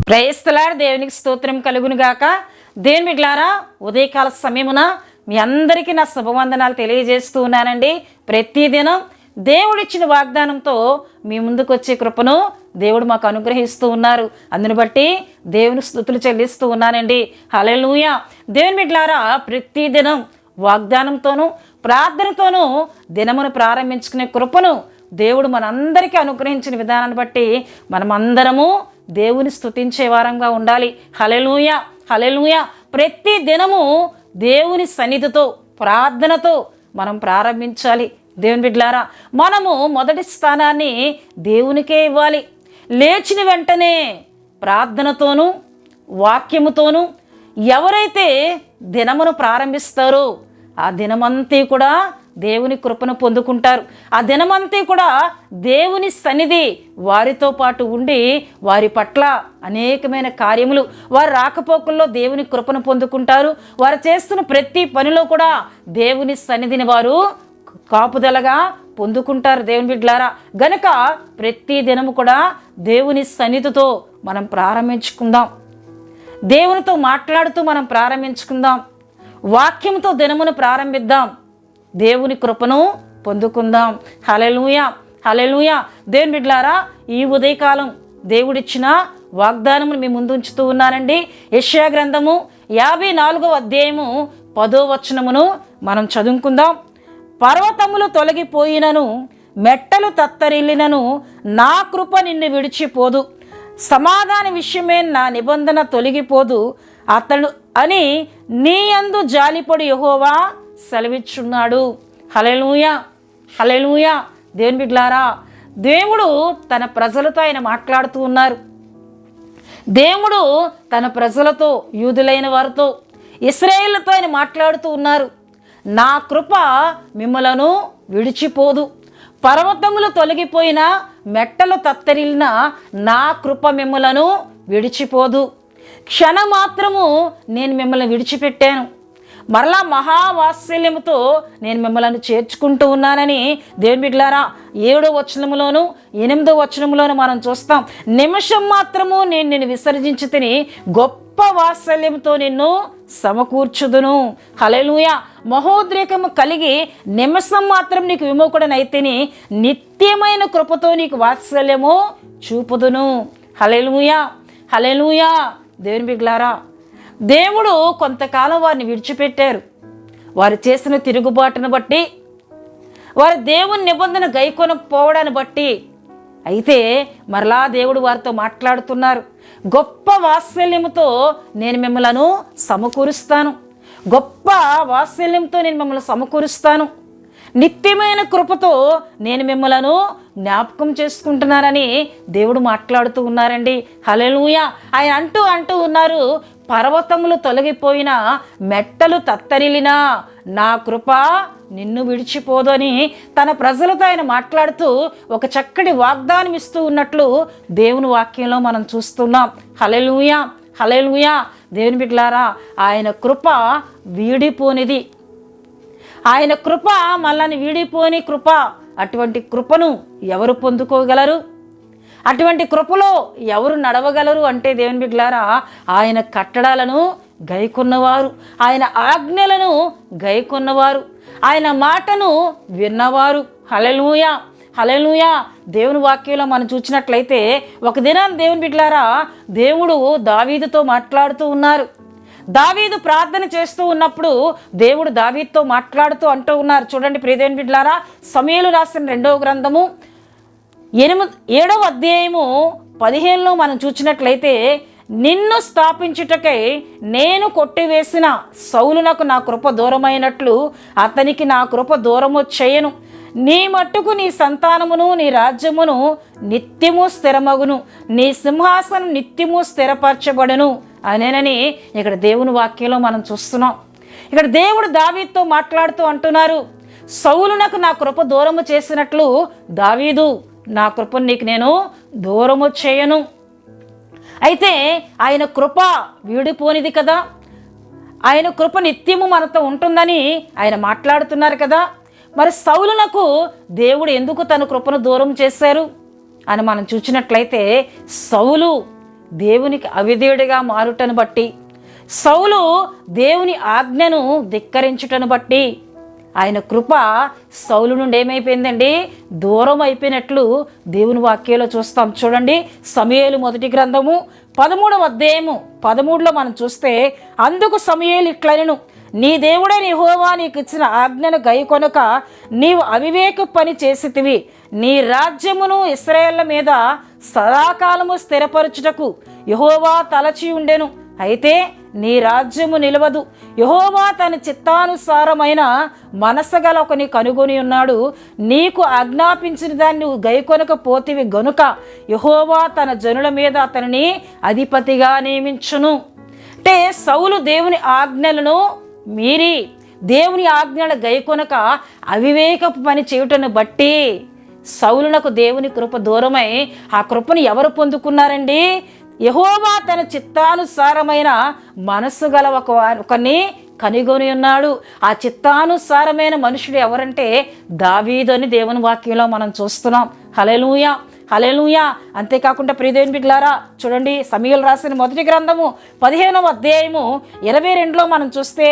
Praise the lord. దేవునికి స్తోత్రం కలుగును గాక. దేవుని బిడ్డలారా, ఉదయకాల సమయమున మీ అందరికీ నా శుభవందనాలు తెలియజేస్తూ ఉన్నానండి. ప్రతిదినం దేవుడిచ్చిన వాగ్దానంతో మీ ముందుకు వచ్చే కృపను దేవుడు మాకు అనుగ్రహిస్తూ ఉన్నారు. అందుని బట్టి దేవుని స్తుతులు చెల్లిస్తూ ఉన్నానండి. హల్లెలూయా. దేవుని బిడ్డలారా, ప్రతిదినం వాగ్దానంతోనూ ప్రార్థనతోనూ దినమును ప్రారంభించుకునే కృపను దేవుడు మనందరికీ అనుగ్రహించిన విధానాన్ని బట్టి మనమందరము దేవుని స్తుతించే వారంగా ఉండాలి. హల్లెలూయా, హల్లెలూయా. ప్రతి దినము దేవుని సన్నిధితో ప్రార్థనతో మనం ప్రారంభించాలి. దేవుని బిడ్డలారా, మనము మొదటి స్థానాన్ని దేవునికే ఇవ్వాలి. లేచిన వెంటనే ప్రార్థనతోనూ వాక్యముతోనూ ఎవరైతే దినమును ప్రారంభిస్తారో ఆ దినమంతా కూడా దేవుని కృపను పొందుకుంటారు. ఆ దినమంతా కూడా దేవుని సన్నిధి వారితో పాటు ఉండి వారి పట్ల అనేకమైన కార్యములు, వారి రాకపోకల్లో దేవుని కృపను పొందుకుంటారు. వారు చేస్తున్న ప్రతి పనిలో కూడా దేవుని సన్నిధిని వారు కాపుదలగా పొందుకుంటారు. దేవుని బిడ్డలారా, గనుక ప్రతి దినము కూడా దేవుని సన్నిధితో మనం ప్రారంభించుకుందాం. దేవునితో మాట్లాడుతూ మనం ప్రారంభించుకుందాం. వాక్యంతో దినమును ప్రారంభిద్దాం. దేవుని కృపను పొందుకుందాం. హల్లెలూయా, హల్లెలూయా. దేవుని బిడ్డలారా, ఈ ఉదయకాలం దేవుడిచ్చిన వాగ్దానమును మీ ముందు ఉంచుతూ ఉన్నానండి. యెషయా గ్రంథము 54వ అధ్యాయము 10వ వచనమును మనం చదువుకుందాం. పర్వతములు తొలగిపోయినను మెట్టలు తత్తరిల్లినను నా కృప నిన్ను విడిచిపోదు, సమాధాన విషయమే నా నిబంధన తొలగిపోదు అతడు అని నీ యందు జాలిపడి యెహోవా సెలవిచ్చున్నాడు. హల్లెలూయా, హల్లెలూయా. దేవుని బిడ్డలారా, దేవుడు తన ప్రజలతో ఆయన మాట్లాడుతూ ఉన్నారు. దేవుడు తన ప్రజలతో, యూదులైన వారితో, ఇశ్రాయేలుతో ఆయన మాట్లాడుతూ ఉన్నారు. నా కృప మిమ్మలను విడిచిపోదు, పర్వతములు తొలగిపోయిన మెట్టలు తత్తరిల్లిన నా కృప మిమ్మలను విడిచిపోదు. క్షణమాత్రము నేను మిమ్మల్ని విడిచిపెట్టాను, మరలా మహావాత్సల్యముతో నేను మిమ్మల్ని చేర్చుకుంటూ ఉన్నానని దేవుని బిడ్డలారా 7వ వచనములోను 8వ వచనములోను మనం చూస్తాం. నిమిషం మాత్రము నేను నిన్ను విసర్జించి తిని గొప్ప వాత్సల్యంతో నిన్ను సమకూర్చుదును. హల్లెలూయా. మహోద్రేకము కలిగి నిమిషం మాత్రం నీకు విమోకుడనైతిని నిత్యమైన కృపతో నీకు వాత్సల్యము చూపుదును. హల్లెలూయా, హల్లెలూయా. దేవుని బిడ్డలారా, దేవుడు కొంతకాలం వారిని విడిచిపెట్టారు. వారు చేసిన తిరుగుబాటును బట్టి, వారు దేవుని నిబంధన గైకొనకపోవడాన్ని బట్టి. అయితే మరలా దేవుడు వారితో మాట్లాడుతున్నారు. గొప్ప వాత్సల్యముతో నేను మిమ్మలను సమకూరుస్తాను, గొప్ప వాత్సల్యంతో నేను మిమ్మల్ని సమకూరుస్తాను, నిత్యమైన కృపతో నేను మిమ్మలను జ్ఞాపకం చేసుకుంటున్నానని దేవుడు మాట్లాడుతూ ఉన్నారండి. హల్లెలూయా. ఆయన అంటూ ఉన్నారు, పర్వతములు తొలగిపోయిన మెట్టలు తత్తరిల్లినా నా కృప నిన్ను విడిచిపోదు అని తన ప్రజలతో ఆయన మాట్లాడుతూ ఒక చక్కటి వాగ్దానం ఇస్తూ ఉన్నట్లు దేవుని వాక్యంలో మనం చూస్తున్నాం. హల్లెలూయా, హల్లెలూయా. దేవుని బిడ్డలారా, ఆయన కృప వీడిపోనిది. ఆయన కృప మళ్ళని వీడిపోని కృప. అటువంటి కృపను ఎవరు పొందుకోగలరు? అటువంటి కృపలో ఎవరు నడవగలరు అంటే దేవుని బిడ్డలారా, ఆయన కట్టడాలను గైకొన్నవారు, ఆయన ఆజ్ఞలను గైకొన్నవారు, ఆయన మాటను విన్నవారు. హల్లెలూయా, హల్లెలూయా. దేవుని వాక్యంలో మనం చూసినట్లయితే ఒక దినాన్ని దేవుని బిడ్డలారా దేవుడు దావీదుతో మాట్లాడుతూ ఉన్నారు. దావీదు ప్రార్థన చేస్తూ ఉన్నప్పుడు దేవుడు దావీదుతో మాట్లాడుతూ అంటూ ఉన్నారు. చూడండి ప్రియదేవుని బిడ్డలారా, సమూయేలు రాసిన 2వ గ్రంథము 7వ అధ్యాయము 15లో మనం చూసినట్లయితే, నిన్ను స్థాపించుటకై నేను కొట్టివేసిన సౌలునకు నా కృప దూరమైనట్లు అతనికి నా కృప దూరము చేయను, నీ మట్టుకు నీ సంతానమును నీ రాజ్యమును నిత్యము స్థిరమగును, నీ సింహాసనం నిత్యము స్థిరపరచబడును అనేనని ఇక్కడ దేవుని వాక్యంలో మనం చూస్తున్నాం. ఇక్కడ దేవుడు దావీదుతో మాట్లాడుతూ అంటున్నారు, సౌలునకు నా కృప దూరము చేసినట్లు దావీదు నా కృపను నీకు నేను దూరము చేయను. అయితే ఆయన కృప వీడిపోనిది కదా, ఆయన కృప నిత్యము మనతో ఉంటుందని ఆయన మాట్లాడుతున్నారు కదా. మరి సౌలునకు దేవుడు ఎందుకు తన కృపను దూరం చేశారు అని మనం చూసినట్లయితే, సౌలు దేవునికి అవిధేయుడిగా మారుటను బట్టి, సౌలు దేవుని ఆజ్ఞను ధిక్కరించుటను బట్టి ఆయన కృప సౌలు నుండి ఏమైపోయిందండి? దూరం అయిపోయినట్లు దేవుని వాక్యంలో చూస్తాం. చూడండి, సమూయేలు మొదటి గ్రంథము 13వ అధ్యాయము 13లో మనం చూస్తే, అందుకు సమూయేలు ఇట్లనెను, నీ దేవుడైన యెహోవా నీకు ఇచ్చిన ఆజ్ఞను గైకొనక నీవు అవివేక పని చేసితివి. నీ రాజ్యమును ఇశ్రాయేళ్ల మీద సదాకాలము స్థిరపరచుటకు యెహోవా తలచి ఉండెను. అయితే నీ రాజ్యము నిలవదు. యెహోవా తన చిత్తానుసారమైన మనస్సు గల ఒకని కనుగొని ఉన్నాడు. నీకు ఆజ్ఞాపించిన దాన్ని నువ్వు గైకొనకపోతివి గనుక యెహోవా తన జనుల మీద అతనిని అధిపతిగా నియమించును. అంటే సౌలు దేవుని ఆజ్ఞలను మీరి దేవుని ఆజ్ఞల గైకొనక అవివేకపు పని చేయుటను బట్టి సౌలునకు దేవుని కృప దూరమై ఆ కృపను ఎవరు పొందుకున్నారండి? యెహోవా తన చిత్తానుసారమైన మనస్సు గల ఒకరిని కనుగొని ఉన్నాడు. ఆ చిత్తానుసారమైన మనుషుడు ఎవరంటే దావీదు అని దేవుని వాక్యంలో మనం చూస్తున్నాం. హల్లెలూయా, హల్లెలూయా. అంతేకాకుండా ప్రియదేవుని బిడ్డలారా, చూడండి, సమూయేలు రాసిన మొదటి గ్రంథము 15వ అధ్యాయము 22లో మనం చూస్తే,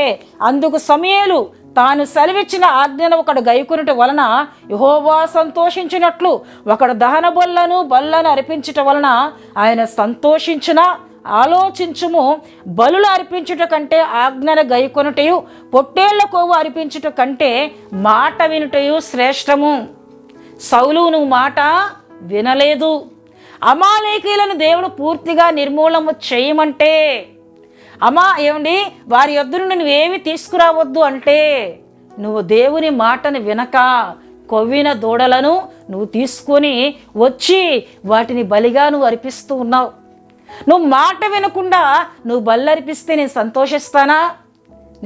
అందుకు సమూయేలు తాను సెలవిచ్చిన ఆజ్ఞను ఒకడు గైకొనుట వలన యెహోవా సంతోషించినట్లు ఒకడు దహన బలులను అర్పించుట వలన ఆయన సంతోషించిన. ఆలోచించుము, బలులు అర్పించుట కంటే ఆజ్ఞను గైకొనుటయు పొట్టేళ్ల కొవ్వు అర్పించుట కంటే మాట వినుటయు శ్రేష్టము. సౌలు నువ్వు మాట వినలేదు. అమాలేకీయులను దేవుడు పూర్తిగా నిర్మూలన చేయమంటే ఏమండి వారి యొద్ద నుండి నువ్వేమి తీసుకురావద్దు అంటే నువ్వు దేవుని మాటను వినక కొవ్విన దూడలను నువ్వు తీసుకొని వచ్చి వాటిని బలిగా నువ్వు అర్పిస్తూ ఉన్నావు. నువ్వు మాట వినకుండా నువ్వు బలి అర్పిస్తే నేను సంతోషిస్తానా?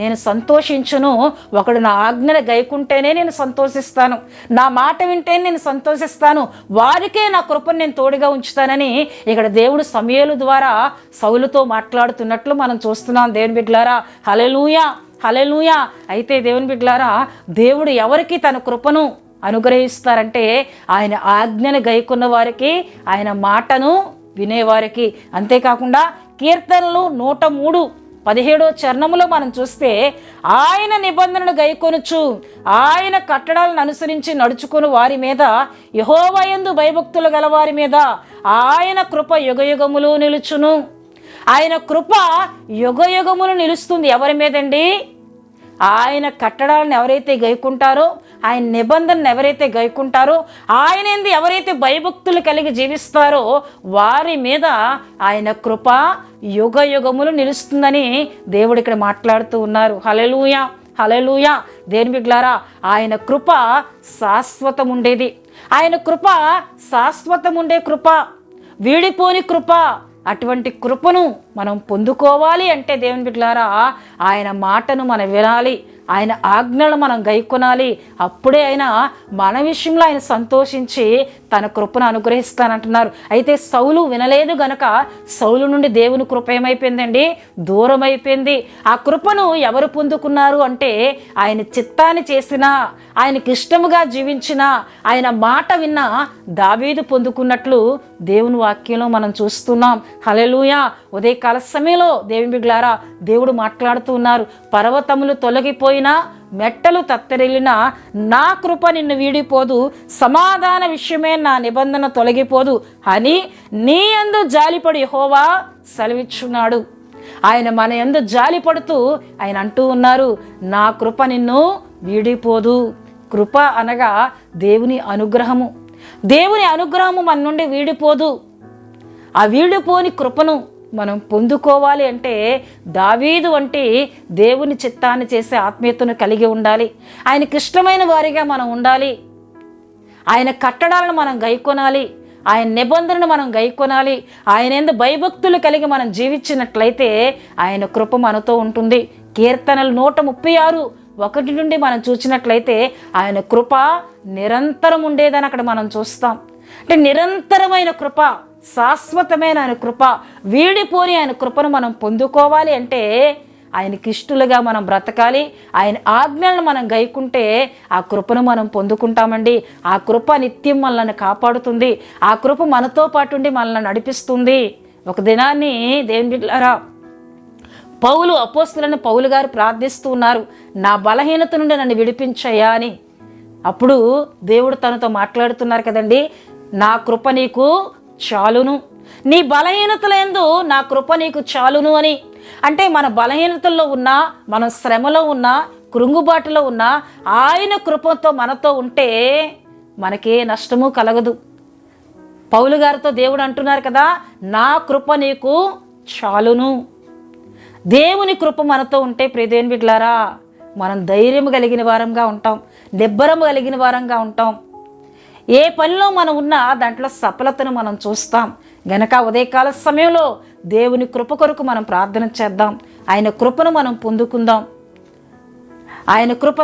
నేను సంతోషించును. ఒకడు నా ఆజ్ఞను గైకుంటేనే నేను సంతోషిస్తాను, నా మాట వింటేనే నేను సంతోషిస్తాను, వారికే నా కృపను నేను తోడుగా ఉంచుతానని ఇక్కడ దేవుడు సమూయేలు ద్వారా సౌలుతో మాట్లాడుతున్నట్లు మనం చూస్తున్నాం. దేవుని బిడ్డలారా, హల్లెలూయా, హల్లెలూయా. అయితే దేవుని బిడ్డలారా, దేవుడు ఎవరికి తన కృపను అనుగ్రహిస్తారంటే ఆయన ఆజ్ఞను గైకున్న వారికి, ఆయన మాటను వినేవారికి. అంతేకాకుండా కీర్తనలు 103:17 చరణములో మనం చూస్తే, ఆయన నిబంధనను గైకొనుచు ఆయన కట్టడాలను అనుసరించి నడుచుకుని వారి మీద, యెహోవా యందు భయభక్తులు గల వారి మీద ఆయన కృప యుగయుగములు నిలుచును. ఆయన కృప యుగయుగములు నిలుస్తుంది. ఎవరి మీదండి? ఆయన కట్టడాలను ఎవరైతే గైకుంటారో, ఆయన నిబంధనను ఎవరైతే గైకుంటారో, ఆయన యందు ఎవరైతే భయభక్తులు కలిగి జీవిస్తారో వారి మీద ఆయన కృప యుగయుగములు నిలుస్తుందని దేవుడు ఇక్కడ మాట్లాడుతూ ఉన్నారు. హల్లెలూయా, హల్లెలూయా. దేవుని బిడ్డలారా, ఆయన కృప శాశ్వతం ఉండేది. ఆయన కృప శాశ్వతం ఉండే కృప, వీడిపోని కృప. అటువంటి కృపను మనం పొందుకోవాలి అంటే దేవుని బిడ్డలారా, ఆయన మాటను మనం వినాలి, ఆయన ఆజ్ఞలను మనం గైకొనాలి. అప్పుడే ఆయన మన విషయంలో ఆయన సంతోషించి తన కృపను అనుగ్రహిస్తానంటున్నారు. అయితే సౌలు వినలేదు గనక సౌలు నుండి దేవుని కృప ఏమైపోయిందండి? దూరం అయిపోయింది. ఆ కృపను ఎవరు పొందుకున్నారు అంటే ఆయన చిత్తాన్ని చేసిన, ఆయనకి ఇష్టముగా జీవించిన, ఆయన మాట విన్న దావీదు పొందుకున్నట్లు దేవుని వాక్యంలో మనం చూస్తున్నాం. హల్లెలూయా. ఉదయకాల సమయంలో దేవుని బిడ్డలారా, దేవుడు మాట్లాడుతూ ఉన్నారు. పర్వతములు తొలగిపోయినా, మెట్టలు తత్తరిల్లినా నా కృప నిన్ను వీడిపోదు, సమాధాన విషయమే నా నిబంధన తొలగిపోదు అని నీ యందు జాలిపడి యెహోవా సెలవిచ్చున్నాడు. ఆయన మన యందు జాలిపడుతూ ఆయన అంటూ ఉన్నారు, నా కృప నిన్ను వీడిపోదు. కృప అనగా దేవుని అనుగ్రహము. దేవుని అనుగ్రహము మన నుండి వీడిపోదు. ఆ వీడిపోని కృపను మనం పొందుకోవాలి అంటే దావీదు వంటి దేవుని చిత్తాన్ని చేసే ఆత్మీయతను కలిగి ఉండాలి. ఆయనకి ఇష్టమైన వారిగా మనం ఉండాలి. ఆయన కట్టడాలను మనం గైకొనాలి, ఆయన నిబంధనను మనం గైకొనాలి. ఆయన యందు భయభక్తులు కలిగి మనం జీవించినట్లయితే ఆయన కృప మనతో ఉంటుంది. కీర్తనలు 136:1 నుండి మనం చూసినట్లయితే ఆయన కృప నిరంతరం ఉండేదని అక్కడ మనం చూస్తాం. అంటే నిరంతరమైన కృప, శాశ్వతమైన ఆయన కృప, వీడిపోని ఆయన కృపను మనం పొందుకోవాలి అంటే ఆయనకి ఇష్టలుగా మనం బ్రతకాలి. ఆయన ఆజ్ఞలను మనం గైకుంటే ఆ కృపను మనం పొందుకుంటామండి. ఆ కృప నిత్యం మనల్ని కాపాడుతుంది. ఆ కృప మనతో పాటు ఉండి మనల్ని నడిపిస్తుంది. ఒక దినాన్ని దేవుని బిడ్డలారా, అపోస్తలుడైన పౌలు గారు ప్రార్థిస్తూ ఉన్నారు, నా బలహీనత నుండి నన్ను విడిపించయ్యా అని. అప్పుడు దేవుడు తనతో మాట్లాడుతున్నారు కదండి, నా కృప నీకు చాలును, నీ బలహీనతలందు నా కృప నీకు చాలును అని. అంటే మన బలహీనతల్లో ఉన్నా, మన శ్రమలో ఉన్నా, కృంగుబాటులో ఉన్నా ఆయన కృపతో మనతో ఉంటే మనకే నష్టము కలగదు. పౌలు గారితో దేవుడు అంటున్నారు కదా, నా కృప నీకు చాలును. దేవుని కృప మనతో ఉంటే ప్రియదేవుని బిడ్డలారా, మనం ధైర్యం కలిగిన వారంగా ఉంటాం, నిబ్బరం కలిగిన వారంగా ఉంటాం. ఏ పనిలో మనం ఉన్నా దాంట్లో సఫలతను మనం చూస్తాం గనక ఉదయకాల సమయంలో దేవుని కృప కొరకు మనం ప్రార్థన చేద్దాం. ఆయన కృపను మనం పొందుకుందాం. ఆయన కృప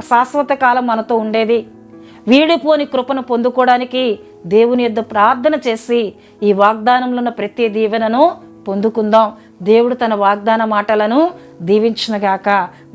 శాశ్వత కాలం మనతో ఉండేది. వీడిపోని కృపను పొందుకోవడానికి దేవుని యొద్ద ప్రార్థన చేసి ఈ వాగ్దానంలో ఉన్న ప్రతి దీవెనను పొందుకుందాం. దేవుడు తన వాగ్దాన మాటలను దీవించునుగాక.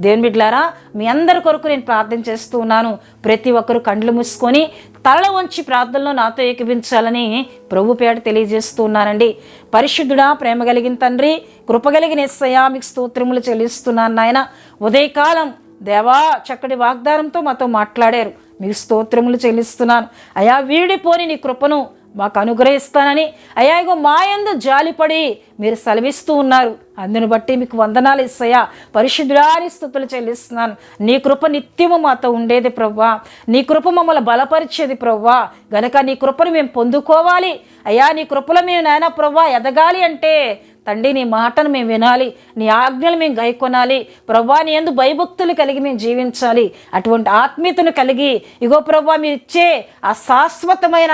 దేవుని బిడ్డలారా, మీ అందరి కొరకు నేను ప్రార్థన చేస్తూ ఉన్నాను. ప్రతి ఒక్కరు కండ్లు మూసుకొని తల వంచి ప్రార్థనలో నాతో ఏకీభించాలని ప్రభు పేట తెలియజేస్తూ ఉన్నానండి. పరిశుద్ధుడా, ప్రేమ కలిగిన తండ్రి, కృపగలిగిన యేసయ్యా, మీకు స్తోత్రములు చెల్లిస్తున్నాను నాయన. ఉదయకాలం దేవా చక్కటి వాగ్దానంతో మాతో మాట్లాడారు, మీకు స్తోత్రములు చెల్లిస్తున్నాను. అయా వీడిపోని నీ కృపను మాకు అనుగ్రహిస్తానని అయ్యా ఇగో మా యందు జాలిపడి మీరు సెలవిస్తూ ఉన్నారు. అందును బట్టి మీకు వందనాలు యేసయ్యా. పరిశుద్ధుడాని స్తుతులు చెల్లిస్తున్నాను. నీ కృప నిత్యము మాతో ఉండేది ప్రభువా, నీ కృప మమ్మల్ని బలపరిచేది ప్రభువా. గనక నీ కృపను మేము పొందుకోవాలి అయ్యా. నీ కృపలో మేము నాయన ప్రభువా ఎదగాలి అంటే తండ్రి నీ మాటను మేము వినాలి, నీ ఆజ్ఞలు మేము గైకొనాలి ప్రభువా. నీ యందు భయభక్తులు కలిగి మేము జీవించాలి. అటువంటి ఆత్మీయతను కలిగి ఇగో ప్రభువా మీరు ఇచ్చే ఆ శాశ్వతమైన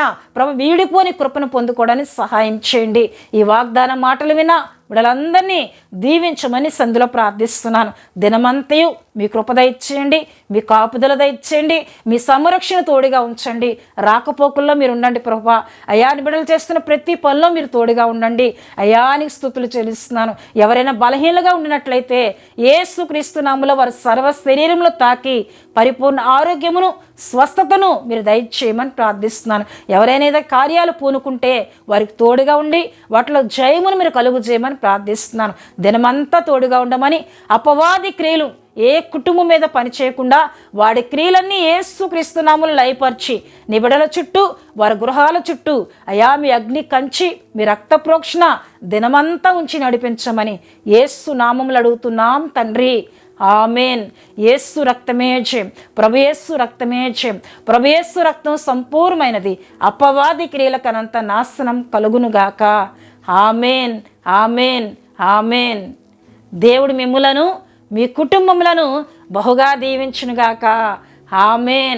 వీడిపోని కృపను పొందుకోవడానికి సహాయం చేయండి. ఈ వాగ్దాన మాటలు విన్నా వీళ్ళందరినీ దీవించమని సందులో ప్రార్థిస్తున్నాను. దినమంతయు మీ కృప దయచేయండి, మీ కాపుదల దయచేయండి, మీ సంరక్షణ తోడుగా ఉంచండి. రాకపోకుల్లో మీరు ఉండండి ప్రభువా. అయాని బిడ్డలు చేస్తున్న ప్రతి పనిలో మీరు తోడుగా ఉండండి. అయానికి స్తుతులు చెల్లిస్తున్నాను. ఎవరైనా బలహీనగా ఉండినట్లయితే యేసుక్రీస్తు నామములో వారి సర్వ శరీరంలో తాకి పరిపూర్ణ ఆరోగ్యమును స్వస్థతను మీరు దయచేయమని ప్రార్థిస్తున్నాను. ఎవరైనా ఏదో కార్యాలు పూనుకుంటే వారికి తోడుగా ఉండి వాటిలో జయమును మీరు కలుగు చేయమని ప్రార్థిస్తున్నాను. దినమంతా తోడుగా ఉండమని, అపవాది క్రియలు ఏ కుటుంబం మీద పని చేయకుండా వాడి క్రియలన్నీ యేసుక్రీస్తు నామములో లయపరిచి నీ బిడ్డల చుట్టూ వారి గృహాల చుట్టూ అయా మీ అగ్ని కంచి మీ రక్త ప్రోక్షణ దినమంతా ఉంచి నడిపించమని యేసు నామములో అడుగుతున్నాం తండ్రి. ఆమెన్. యేసు రక్తమే జయం, ప్రభు యేసు రక్తమే జయం. ప్రభు యేసు రక్తం సంపూర్ణమైనది, అపవాది క్రియలకనంత నాశనం కలుగునుగాక. Amen, amen, amen. దేవుడు మిమ్ములను మీ కుటుంబములను బహుగా దీవించునుగాక. ఆమెన్.